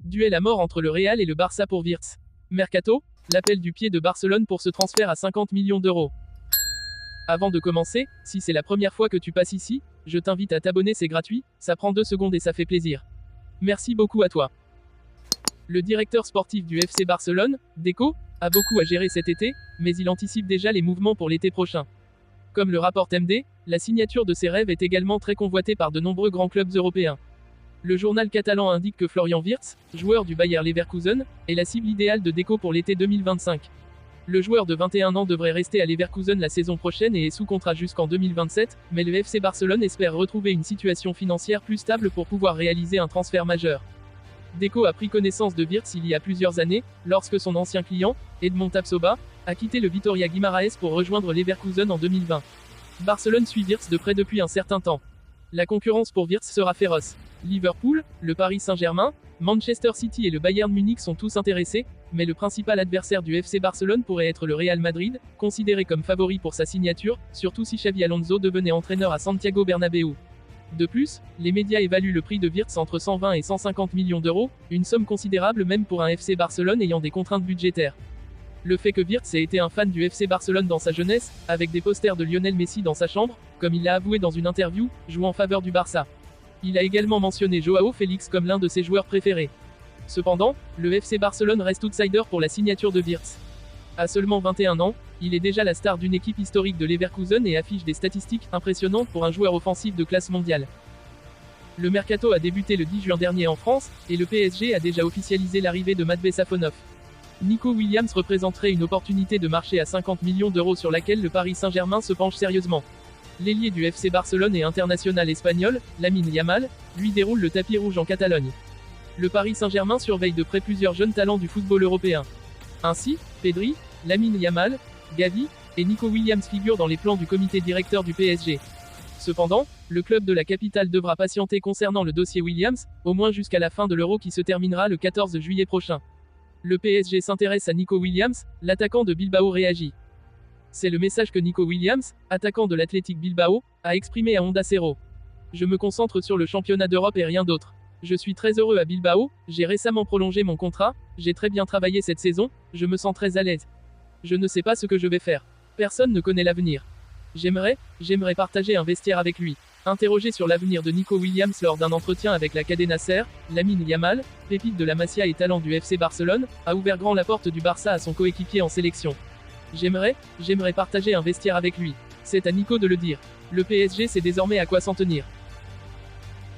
Duel à mort entre le Real et le Barça pour Wirtz. Mercato, l'appel du pied de Barcelone pour ce transfert à 50 millions d'euros. Avant de commencer, si c'est la première fois que tu passes ici, je t'invite à t'abonner, c'est gratuit, ça prend 2 secondes et ça fait plaisir. Merci beaucoup à toi. Le directeur sportif du FC Barcelone, Deco, a beaucoup à gérer cet été, mais il anticipe déjà les mouvements pour l'été prochain. Comme le rapporte MD, la signature de ses rêves est également très convoitée par de nombreux grands clubs européens. Le journal catalan indique que Florian Wirtz, joueur du Bayer Leverkusen, est la cible idéale de Deco pour l'été 2025. Le joueur de 21 ans devrait rester à Leverkusen la saison prochaine et est sous contrat jusqu'en 2027, mais le FC Barcelone espère retrouver une situation financière plus stable pour pouvoir réaliser un transfert majeur. Deco a pris connaissance de Wirtz il y a plusieurs années, lorsque son ancien client, Edmond Tapsoba, a quitté le Vitoria Guimaraes pour rejoindre Leverkusen en 2020. Barcelone suit Wirtz de près depuis un certain temps. La concurrence pour Wirtz sera féroce. Liverpool, le Paris Saint-Germain, Manchester City et le Bayern Munich sont tous intéressés, mais le principal adversaire du FC Barcelone pourrait être le Real Madrid, considéré comme favori pour sa signature, surtout si Xabi Alonso devenait entraîneur à Santiago Bernabéu. De plus, les médias évaluent le prix de Wirtz entre 120 et 150 millions d'euros, une somme considérable même pour un FC Barcelone ayant des contraintes budgétaires. Le fait que Wirtz ait été un fan du FC Barcelone dans sa jeunesse, avec des posters de Lionel Messi dans sa chambre, comme il l'a avoué dans une interview, joue en faveur du Barça. Il a également mentionné Joao Félix comme l'un de ses joueurs préférés. Cependant, le FC Barcelone reste outsider pour la signature de Wirtz. À seulement 21 ans, il est déjà la star d'une équipe historique de Leverkusen et affiche des statistiques impressionnantes pour un joueur offensif de classe mondiale. Le mercato a débuté le 10 juin dernier en France, et le PSG a déjà officialisé l'arrivée de Matvei Safonov. Nico Williams représenterait une opportunité de marché à 50 millions d'euros sur laquelle le Paris Saint-Germain se penche sérieusement. L'ailier du FC Barcelone et international espagnol, Lamine Yamal, lui déroule le tapis rouge en Catalogne. Le Paris Saint-Germain surveille de près plusieurs jeunes talents du football européen. Ainsi, Pedri, Lamine Yamal, Gavi et Nico Williams figurent dans les plans du comité directeur du PSG. Cependant, le club de la capitale devra patienter concernant le dossier Williams, au moins jusqu'à la fin de l'Euro qui se terminera le 14 juillet prochain. Le PSG s'intéresse à Nico Williams, l'attaquant de Bilbao réagit. C'est le message que Nico Williams, attaquant de l'Athletic Bilbao, a exprimé à Onda Cero. Je me concentre sur le championnat d'Europe et rien d'autre. Je suis très heureux à Bilbao, j'ai récemment prolongé mon contrat, j'ai très bien travaillé cette saison, je me sens très à l'aise. Je ne sais pas ce que je vais faire. Personne ne connaît l'avenir. J'aimerais partager un vestiaire avec lui. Interrogé sur l'avenir de Nico Williams lors d'un entretien avec la Cadena Ser, Lamine Yamal, pépite de la Masia et talent du FC Barcelone, a ouvert grand la porte du Barça à son coéquipier en sélection. J'aimerais partager un vestiaire avec lui. C'est à Nico de le dire. Le PSG sait désormais à quoi s'en tenir.